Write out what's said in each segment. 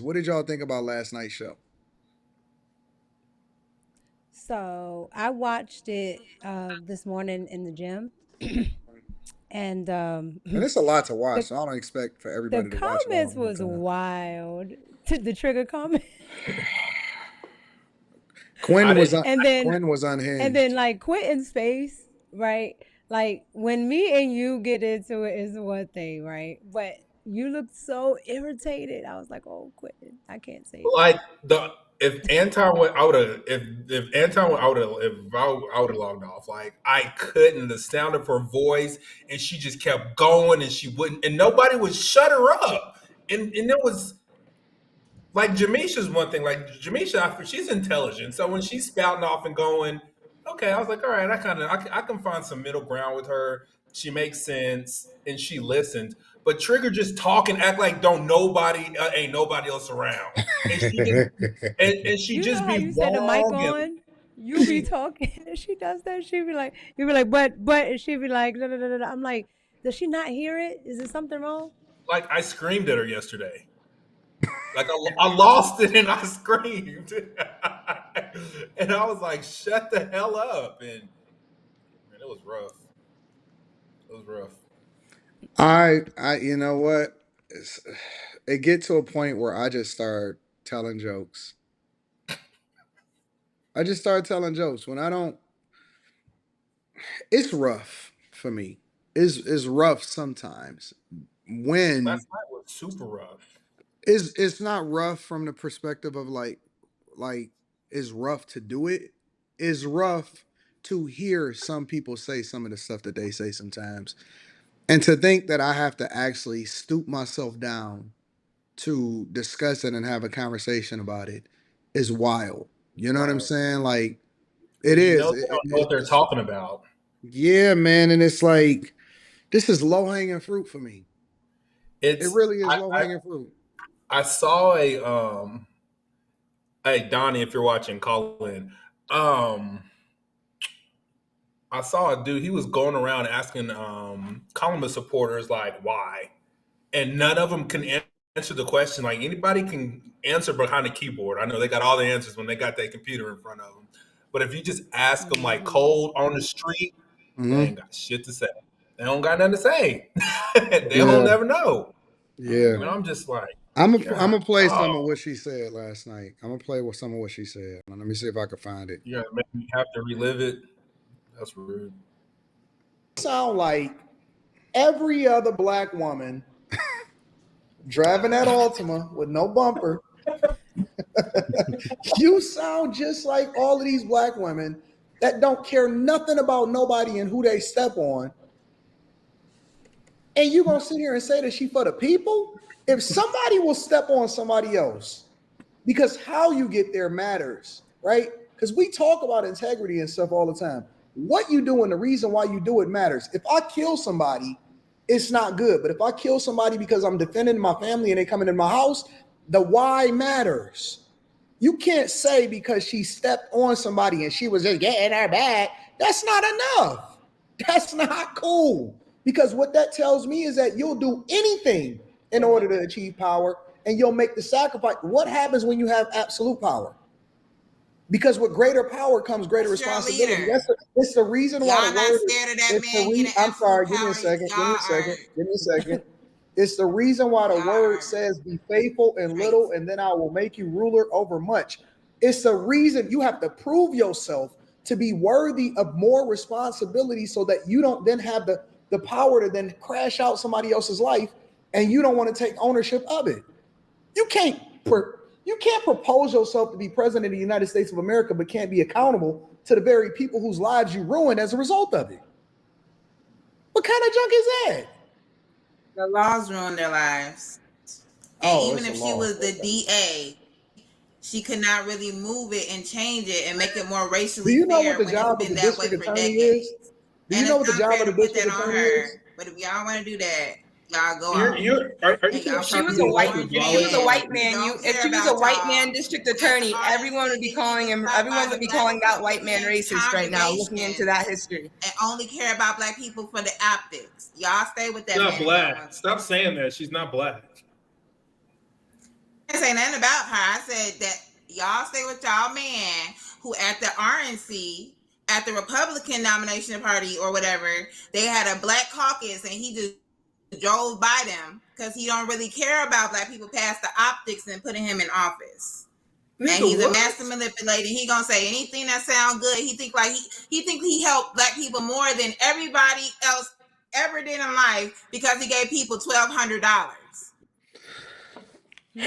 What did y'all think about last night's show? So I watched it this morning in the gym, and And it's a lot to the watch, so I don't expect for the everybody to watch it all comments at one was time. wild. The trigger comment, I Quinn was didn't. un- and then Quinn was and then unhinged. like Quentin's face, right? Like when me and you get into it is one thing, right? But you looked so irritated. I was like, "Oh, Quentin, I can't say Like the if Anton went, I would have. If Anton went, I would have. If I would have logged off. Like I couldn't. The sound of her voice, and she just kept going, and she wouldn't, and nobody would shut her up. And it was like Jamisha's one thing. Like Jamisha, she's intelligent, so when she's spouting off and going, okay, I was like, all right, I can find some middle ground with her. She makes sense and she listens. But Trigger just talk and act like don't nobody ain't nobody else around, and she just and she You know just how be you said the mic wrong and on? You be she talking and she does that. She be like, you be like, but, and she be like, da, da, da, da, da. I'm like, does she not hear it? Is there something wrong? like I screamed at her yesterday. Like I lost it and I screamed, and I was like, shut the hell up, and man, it was rough. It was rough. You know what? It get to a point where I just start telling jokes. I just start telling jokes when I don't. It's rough for me. It's rough sometimes. When Last night was super rough. it's not rough from the perspective of like it's rough to do it. It's rough to hear some people say some of the stuff that they say sometimes. And to think that I have to actually stoop myself down to discuss it and have a conversation about it is wild. You know what I'm Right. saying? Like it Because you is. know they don't know what they're It's talking about. yeah, man. And it's like this is low hanging fruit for me. It It's really is low hanging fruit. I saw a hey Donnie, if you're watching, call in. Um I saw a dude, he was going around asking Columbus supporters like why. And none of them can answer the question. Like anybody can answer behind the keyboard. I know they got all the answers when they got their computer in front of them. But if you just ask them like Hmm. cold on the street, they Hmm. ain't got shit to say. They don't got nothing to say. They don't Yeah, never know. yeah. And Hmm. I'm just like, I'm God, gonna play oh, some of what she said last night. I'm gonna play with some of what she said. Let me see if I can find it. you gotta make me have to relive it. That's rude. Sound like every other black woman driving that Altima with no bumper. You sound just like all of these black women that don't care nothing about nobody and who they step on. And you gonna sit here and say that she for the people? If somebody will step on somebody else, because how you get there matters, right? Because we talk about integrity and stuff all the time. What you do and the reason why you do it matters. If I kill somebody, it's not good. But if I kill somebody because I'm defending my family and they coming in my house, the why matters. You can't say because she stepped on somebody and she was just getting her back. That's not enough. That's not cool. Because what that tells me is that you'll do anything in order to achieve power and you'll make the sacrifice. What happens when you have absolute power? Because with greater power comes greater That's your responsibility. leader. It's the reason why the Y'all not word. scared of that It's the man re. getting I'm absolute sorry. Give me a power. second. Y'all Give me a are. second. Give me a second. It's the reason why the Y'all word are says, "Be faithful in little, crazy. and then I will make you ruler over much." It's the reason you have to prove yourself to be worthy of more responsibility, so that you don't then have the power to then crash out somebody else's life, and you don't want to take ownership of it. You can't you can't propose yourself to be president of the United States of America, but can't be accountable to the very people whose lives you ruined as a result of it. What kind of junk is that? The laws ruin their lives. And Oh, even it's a if she law. was the DA, she could not really move it and change it and make it more Do racially you know what fair the when it's job of been the that way district for attorney is? decades. Do you And know it's what the not job fair of to the put district that on attorney her. is? But if y'all want to do that, y'all go off. Are you And talking y'all If she talking was to a an about white, Dr. orange if she was a Wallace? man white who man, don't if care she was a about white man y'all. district And attorney, all they everyone see would be that he calling gets him. stopped by Everyone the would be black calling that white man Republican racist right now, looking into congregation that history. and only care about black people for the optics. Y'all stay with She's that not man if y'all black. want to. Stop saying that. She's not black. didn't say nothing about her. I said that y'all stay with y'all man who at the RNC, at the Republican nomination party or whatever, they had a black caucus and he just drove by them because he don't really care about black people past the optics and putting him in office. And Nigga, he's a what? master manipulator. He gonna say anything that sounds good. He think he helped black people more than everybody else ever did in life because he gave people $1,200. Hmm?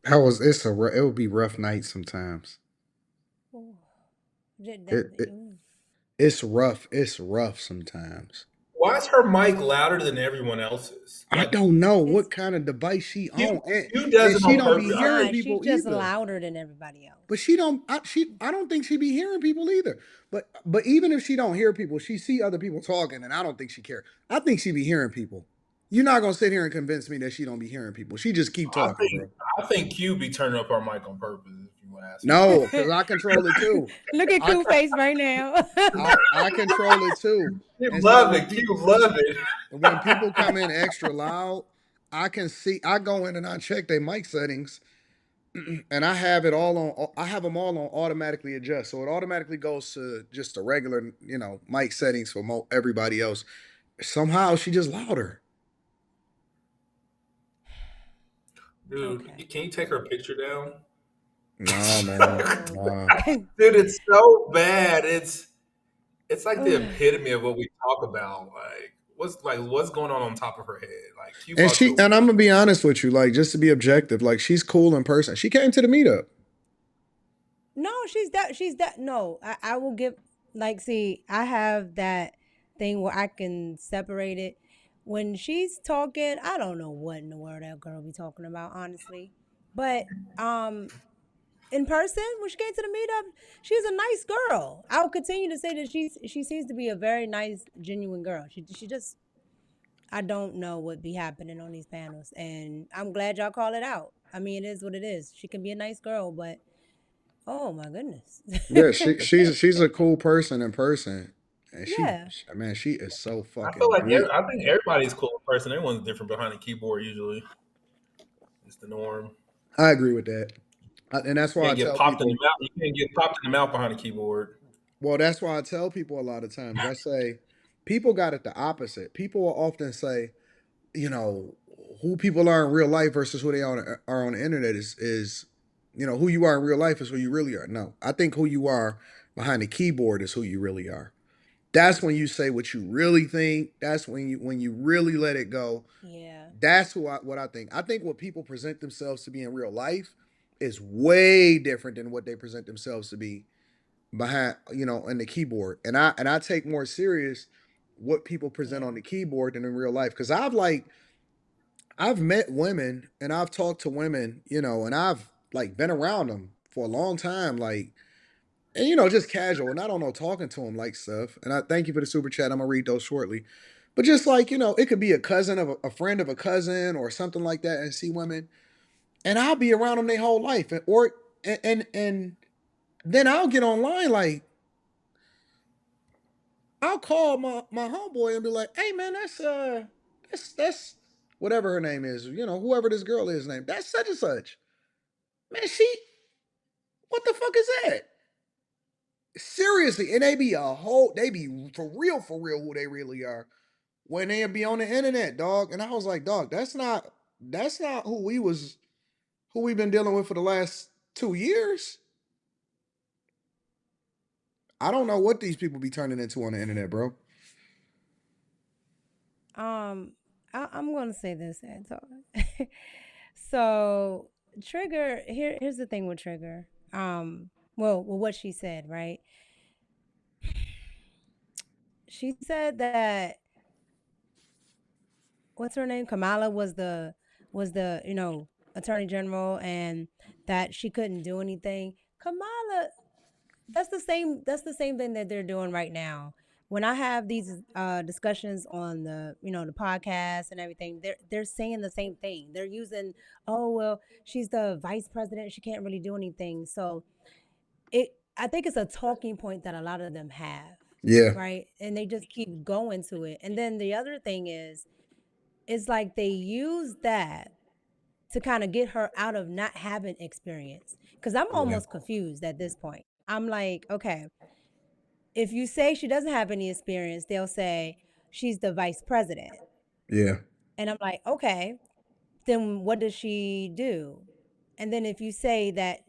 How was it would be rough nights sometimes. Oh, that, It, that, it it's rough. It's rough sometimes. Why is her mic louder than everyone else's? I Like don't know it's what kind of device she Q, on, Q and does it she on don't be it's purpose. hearing not. She's people just either. louder than everybody But else. she don't. I don't think she be hearing people either. But even if she don't hear people, she see other people talking, and I don't think she care. I think she be hearing people. You're not gonna sit here and convince me that she don't be hearing people. She just keep I talking, think bro. I think Q be turning up her mic on purpose. If you ask me, No, because I control it too. Look at I Q face right now. I control it too. Q And so love it. Q love it. when people come in extra loud, I can see. I go in and I check their mic settings, and I have it all on. I have them all on automatically adjust, so it automatically goes to just the regular, mic settings for everybody else. Somehow she just louder. Dude, Okay. can you take her picture down? No, man. Oh. Nah. Dude, it's so bad. It's like the Ugh. epitome of what we talk about. What's going on top of her head? Like Q And brought you a I'm weird. gonna be honest with you, like just to be objective, like she's cool in person. She came to the meetup. No, she's that no. I will give like see, I have that thing where I can separate it. When she's talking, I don't know what in the world that girl be talking about, honestly. But um in person, when she came to the meetup, she's a nice girl. I will continue to say that she seems to be a very nice, genuine girl. She just I don't know what be happening on these panels. And I'm glad y'all call it out. I mean, it is what it is. She can be a nice girl, but oh my goodness. Yeah, she's a cool person in person, and Yeah. man, she is so I feel fucking like big. I think everybody's cool in person. Everyone's different behind the keyboard usually. It's the norm. I agree with that, and that's You why I can't get tell popped in the people. mouth. You can't get popped in the mouth behind the keyboard. Well, that's why I tell people a lot of times. I say people got it the opposite. People will often say, you know, who people are in real life versus who they are on the internet is who you are in real life is who you really are. No, I think who you are behind the keyboard is who you really are. That's when you say what you really think. That's when you really let it go. Yeah. That's what I think. I think what people present themselves to be in real life is way different than what they present themselves to be behind, in the keyboard. And I take more serious what people present Yeah. on the keyboard than in real life. Because I've met women and I've talked to women, and I've like been around them for a long time, like, and just casual, and I don't know, talking to them like stuff. And I thank you for the super chat. I'm gonna read those shortly. But just like, it could be a cousin of a friend of a cousin or something like that, and see women, and I'll be around them their whole life, and then I'll get online, like I'll call my homeboy and be like, "Hey man, that's whatever her name is, whoever this girl is name. That's such and such. Man, what the fuck is that?" Seriously, and they be for real who they really are when they be on the internet, dog. And I was like, dog, that's not who we've been dealing with for the last 2 years. I don't know what these people be turning into on the internet, bro. Um, I'm gonna say this, Anton. So Trigger, here's the thing with Trigger. Well, what she said, right? She said that what's her name? Kamala was the attorney general, and that she couldn't do anything. Kamala, that's the same thing that they're doing right now. When I have these discussions on the podcast and everything, they're saying the same thing. They're using, oh well, she's the vice president, she can't really do anything. So it I think it's a talking point that a lot of them have, Yeah. right? And they just keep going to it. And then the other thing is, it's like they use that. to kind of get her out of not having experience. Because I'm Yeah. almost confused at this point. I'm like, okay, if you say she doesn't have any experience, they'll say she's the vice president. Yeah. And I'm like, okay, then what does she do? And then if you say that,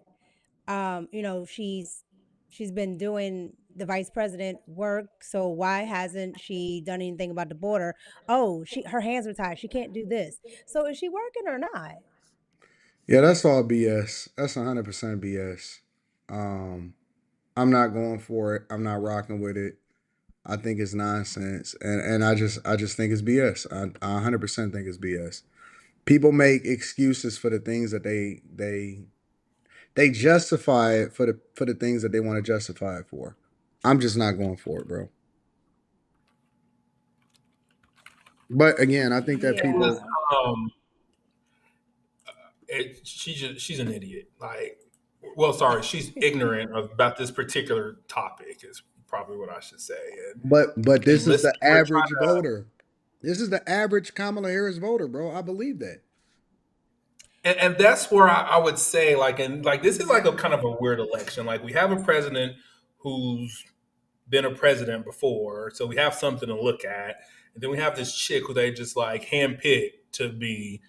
she's been doing the vice president work, so why hasn't she done anything about the border? Oh, her hands are tied. She can't do this. So is she working or not? Yeah, that's all BS. That's 100% BS. Um, I'm not going for it. I'm not rocking with it. I think it's nonsense, and I just think it's BS. I 100% think it's BS. People make excuses for the things that they justify it for the things that they want to justify it for. I'm just not going for it, bro. But again, I think that This, people, Yeah. um, she's an idiot. Like, well, sorry, she's ignorant about this particular topic. Is probably what I should say. but And this is listen the to her try average voter. This is the average Kamala Harris voter, bro. I believe that. and that's where I would say, like, and like this is like a kind of a weird election. Like, we have a president who's been a president before, so we have something to look at. And then we have this chick who they just like handpicked to be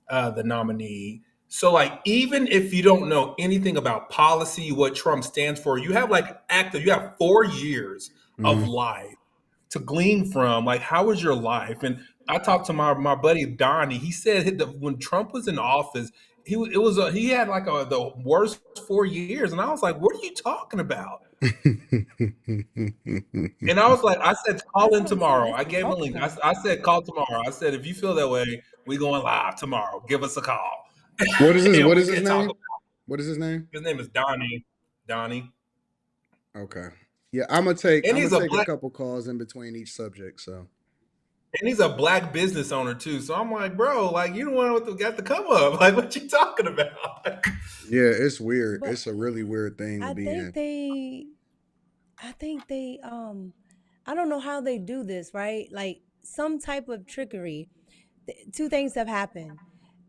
the nominee. So like, even if you don't know anything about policy, what Trump stands for, you have like you have 4 years of Mhm. life to glean from. Like, how was your life? And I talked to my buddy Donnie. He said that when Trump was in office, he had like the worst 4 years, and I was like, what are you talking about? And I was like, I said, call That's in what I'm saying. tomorrow. That's I the gave him a talking link. point. I said, call tomorrow. I said, if you feel that way, we going live tomorrow. Give us a call, What is his and what we is his can talk about. name? What is his name? His name is Donnie. Donnie, Okay. Yeah, I'm gonna and he's a take a black couple calls in between each subject. So and he's a black business owner too. So I'm like, bro, like you the one with the got the come up. Like, what you talking about? yeah, it's weird. But It's a really weird thing to I be think in. they I think they I don't know how they do this, right? Like some type of trickery. Two things have happened.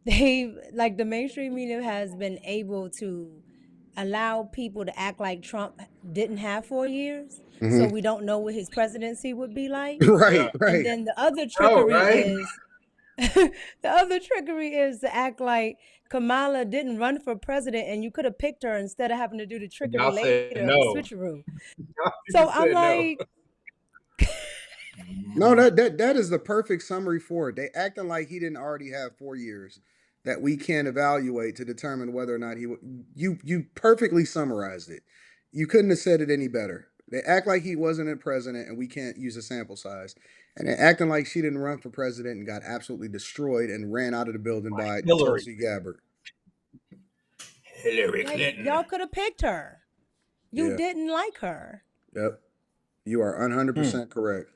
They like the mainstream media has been able to allow people to act like Trump didn't have 4 years, so Hmm. we don't know what his presidency would be like. Yeah, Right, And right. then the other no, trickery right? is the other trickery is to act like Kamala didn't run for president and you could have picked her instead of having to do the trickery Y'all said later of the no. switcheroo. Y'all So I'm said no. like, No, Mhm. that is the perfect summary for it. They acting like he didn't already have 4 years that we can evaluate to determine whether or not you perfectly summarized it. You couldn't have said it any better. They act like he wasn't a president and we can't use a sample size. And they're acting like she didn't run for president and got absolutely destroyed and ran out of the building by Hillary. Tulsi Gabbard. Hillary like Clinton. y'all could have picked her. You Yeah. didn't like her. Yep. You are Hmm. 100% correct.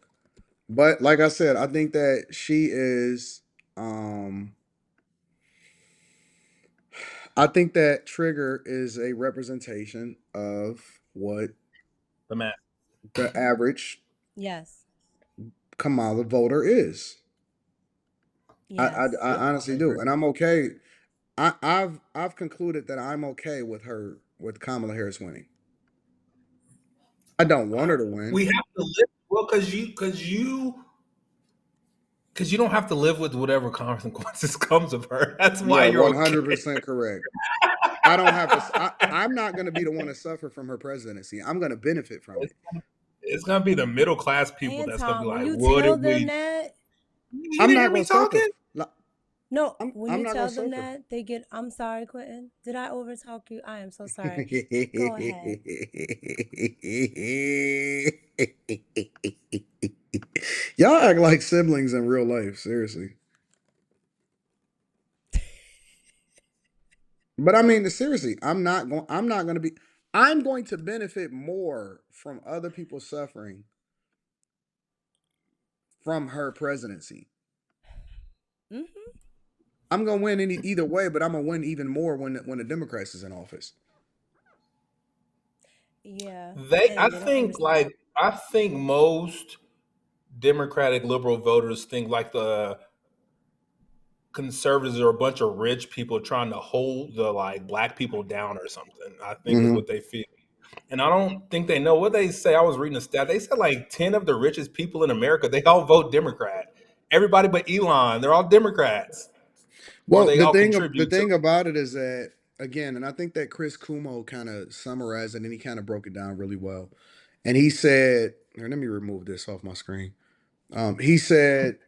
But like I said, I think that she is um I think that Trigger is a representation of what The man. the average Yes. Kamala voter is. Yes. I Yep, I honestly do, agree. and I'm okay. I've concluded that I'm okay with her with Kamala Harris winning. I don't want her to win. We have to live well because you don't have to live with whatever consequences comes of her. That's You why are you're okay. 100% correct. I don't have to. I'm not going to be the one to suffer from her presidency. I'm going to benefit from It's, it. it's gonna be the middle class people that's gonna be Anton, when like, you "What tell did them we?" that, You I'm didn't not hear going me to suffer. talking? no, when I'm you not going tell to them suffer. that, they get, I'm sorry, Quentin. Did I overtalk you? I am so sorry. Go ahead. Y'all act like siblings in real life, seriously. But I mean, seriously, I'm not going to be. I'm going to benefit more from other people suffering from her presidency. Hmm. I'm going to win either way, but I'm going to win even more when the Democrats is in office. Yeah. I And they don't think understand. most Democratic liberal voters think like conservatives are a bunch of rich people trying to hold the like black people down or something. I think is Hmm. what they feel. And I don't think they know what they say. I was reading a stat. They said like 10 of the richest people in America, they all vote Democrat. Everybody but Elon, they're all Democrats. Or Well, they all the contribute to thing about it is that again, and I think that Chris Kumo kind of summarized it and he kind of broke it down really well. And he said, here, let me remove this off my screen. He said,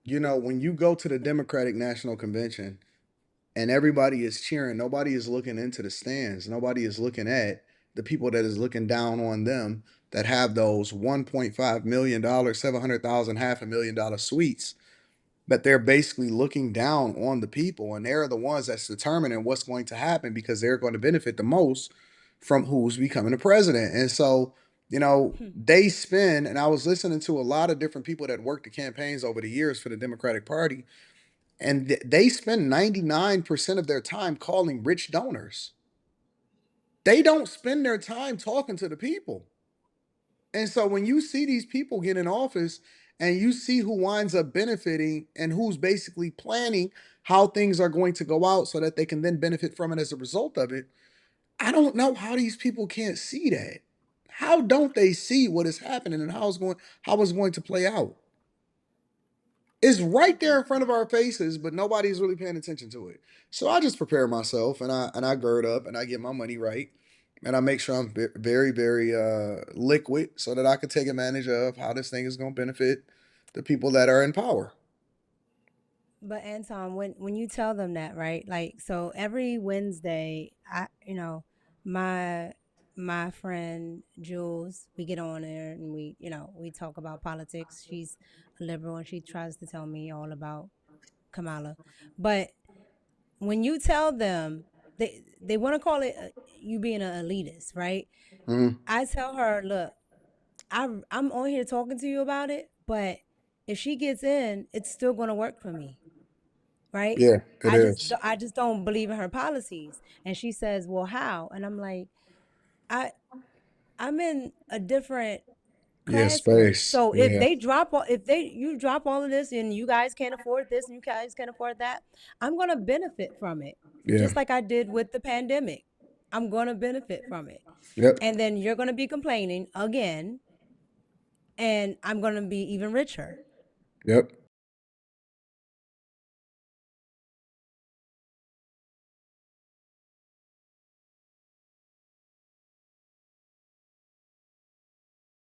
you know, when you go to the Democratic National Convention and everybody is cheering, nobody is looking into the stands, nobody is looking at the people that is looking down on them that have those $1.5 million, 700,000, $500,000 suites, but they're basically looking down on the people and they're the ones that's determining what's going to happen because they're going to benefit the most from who's becoming the president. And so, you know, they spend, and I was listening to a lot of different people that worked the campaigns over the years for the Democratic Party, and they spend 99% of their time calling rich donors. They don't spend their time talking to the people. And so when you see these people get in office and you see who winds up benefiting and who's basically planning how things are going to go out so that they can then benefit from it as a result of it, I don't know how these people can't see that. How don't they see what is happening and how it's going to play out? It's I right there think in front of our faces, but nobody's really paying attention to it. So I just prepare myself and I gird up and I get my money right and I make sure I'm very very liquid so that I can take advantage of how this thing is going to benefit the people that are in power. But Anton, when you tell them that, right? Like, so every Wednesday, my my friend Jules, we get on there and we talk about politics. She's a liberal and she tries to tell me all about Kamala. But when you tell them, they want to call it you being an elitist, right? Mhm. I tell her, look, I'm on here talking to you about it, but if she gets in, it's still going to work for me, right? Yeah, it is. I just don't believe in her policies. And she says, "Well, how?" And I'm like, I I'm in a different Yeah, class group. space. So if Yeah, they drop all if they you drop all of this and you guys can't afford this and you guys can't afford that, I'm going to benefit from it. yeah, Just like I did with the pandemic. I'm going to benefit from it. yep, And then you're going to be complaining again and I'm going to be even richer. yep.